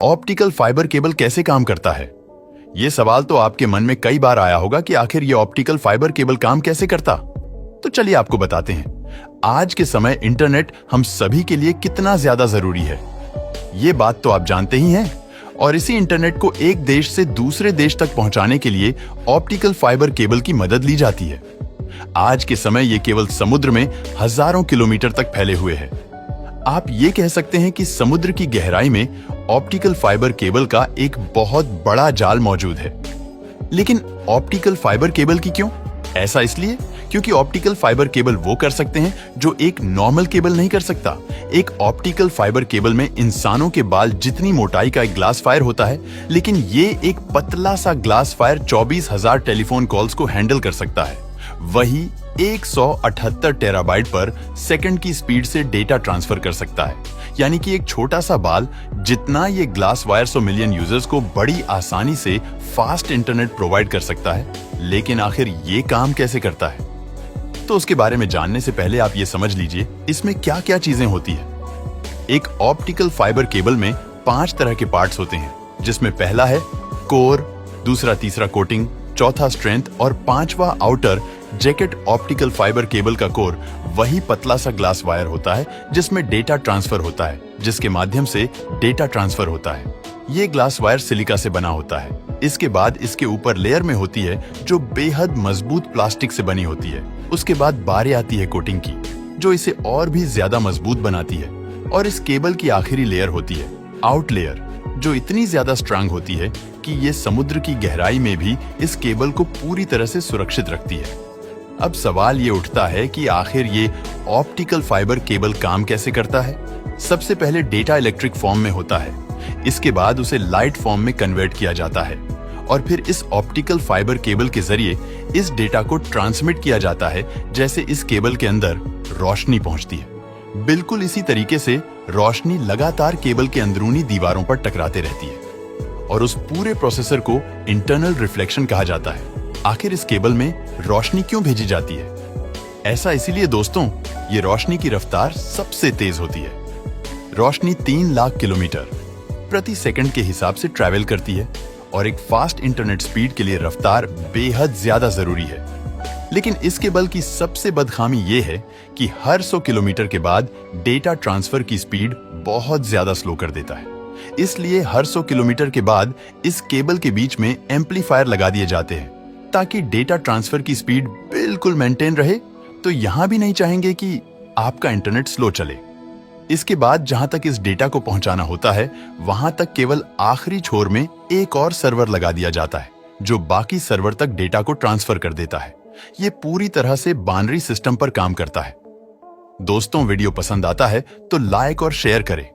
Optical fibre cable कैसे काम करता है? ये सवाल तो आपके मन में कई बार आया होगा कि आखिर ये ऑप्टिकल फाइबर केबल काम कैसे करता। तो चलिए आपको बताते हैं। आज के समय इंटरनेट हम सभी के लिए कितना ज्यादा जरूरी है, ये बात तो आप जानते ही हैं। और इसी इंटरनेट को एक देश से दूसरे देश तक पहुंचाने के लिए ऑप्टिकल फाइबर केबल की मदद ली जाती है। आज के समय ये केवल समुद्र में हजारों किलोमीटर तक फैले हुए हैं। आप ये कह सकते हैं कि समुद्र की गहराई में ऑप्टिकल फाइबर केबल का एक बहुत बड़ा जाल मौजूद है। लेकिन ऑप्टिकल फाइबर केबल की क्यों? ऐसा इसलिए क्योंकि ऑप्टिकल फाइबर केबल वो कर सकते हैं जो एक नॉर्मल केबल नहीं कर सकता। एक ऑप्टिकल फाइबर केबल में इंसानों के बाल जितनी मोटाई का एक ग्लास फायर होता है, लेकिन ये एक पतला सा ग्लास फायर 24,000 टेलीफोन कॉल्स को हैंडल कर सकता है। वही 178 टेराबाइट पर सेकंड की स्पीड से डेटा ट्रांसफर कर सकता है। यानी कि एक छोटा सा बाल जितना ये ग्लास वायर 100 मिलियन यूजर्स को बड़ी आसानी से फास्ट इंटरनेट प्रोवाइड कर सकता है। लेकिन आखिर ये काम कैसे करता है? तो उसके बारे में जानने से पहले आप ये समझ लीजिए इसमें क्या क्या चीजें होती है। एक ऑप्टिकल फाइबर केबल में 5 तरह के पार्ट्स होते हैं, जिसमें पहला है कोर, दूसरा तीसरा कोटिंग, चौथा स्ट्रेंथ और पांचवा outer jacket. Optical fibre cable का कोर वही पतला सा ग्लास वायर होता है जिसमें डेटा ट्रांसफर होता है, जिसके माध्यम से डेटा ट्रांसफर होता है। ये ग्लास वायर सिलिका से बना होता है। इसके बाद इसके ऊपर लेयर में होती है जो बेहद मजबूत प्लास्टिक से बनी होती है। उसके बाद बारी आती है कोटिंग की, जो इसे और भी ज्यादा मजबूत बनाती है। और इस केबल की आखिरी लेयर होती है आउट लेयर, जो इतनी ज्यादा स्ट्रांग होती है कि ये समुद्र की गहराई में भी इस केबल को पूरी तरह से सुरक्षित रखती है। अब सवाल ये उठता है कि आखिर ये ऑप्टिकल फाइबर केबल काम कैसे करता है? सबसे पहले डेटा इलेक्ट्रिक फॉर्म में होता है, इसके बाद उसे लाइट फॉर्म में कन्वर्ट किया जाता है और फिर इस ऑप्टिकल फाइबर केबल के जरिए इस डेटा को ट्रांसमिट किया जाता है जैसे इस केबल के अंदर रोशनी पहुंचती है। बिल्कुल इसी तरीके से रोशनी लगातार केबल के अंदरूनी दीवारों पर टकराते रहती है और उस पूरे प्रोसेसर को इंटरनल रिफ्लेक्शन कहा जाता है। आखिर इस केबल में रोशनी क्यों भेजी जाती है? ऐसा इसीलिए दोस्तों, ये रोशनी की रफ्तार सबसे तेज होती है। रोशनी 3 लाख किलोमीटर प्रति सेकंड के हिसाब से ट्रैवल करती है और एक फास्ट इंटरनेट स्पीड के लिए रफ्तार बेहद ज्यादा जरूरी है। लेकिन इस केबल की सबसे बदखामी ये है कि हर 100 किलोमीटर के बाद डेटा ट्रांसफर की स्पीड बहुत ज्यादा स्लो कर देता है। इसलिए हर 100 किलोमीटर के बाद इस केबल के बीच में एम्पलीफायर लगा दिए जाते हैं ताकि डेटा ट्रांसफर की स्पीड बिल्कुल मेंटेन रहे। तो यहां भी नहीं चाहेंगे कि आपका इंटरनेट स्लो चले। इसके बाद जहां तक इस डेटा को पहुंचाना होता है, वहां तक केवल आखिरी छोर में एक और सर्वर लगा दिया जाता है जो बाकी सर्वर तक डेटा को ट्रांसफर कर देता है। ये पूरी तरह से बाइनरी सिस्टम पर काम करता है। दोस्तों, वीडियो पसंद आता है तो लाइक और शेयर करें।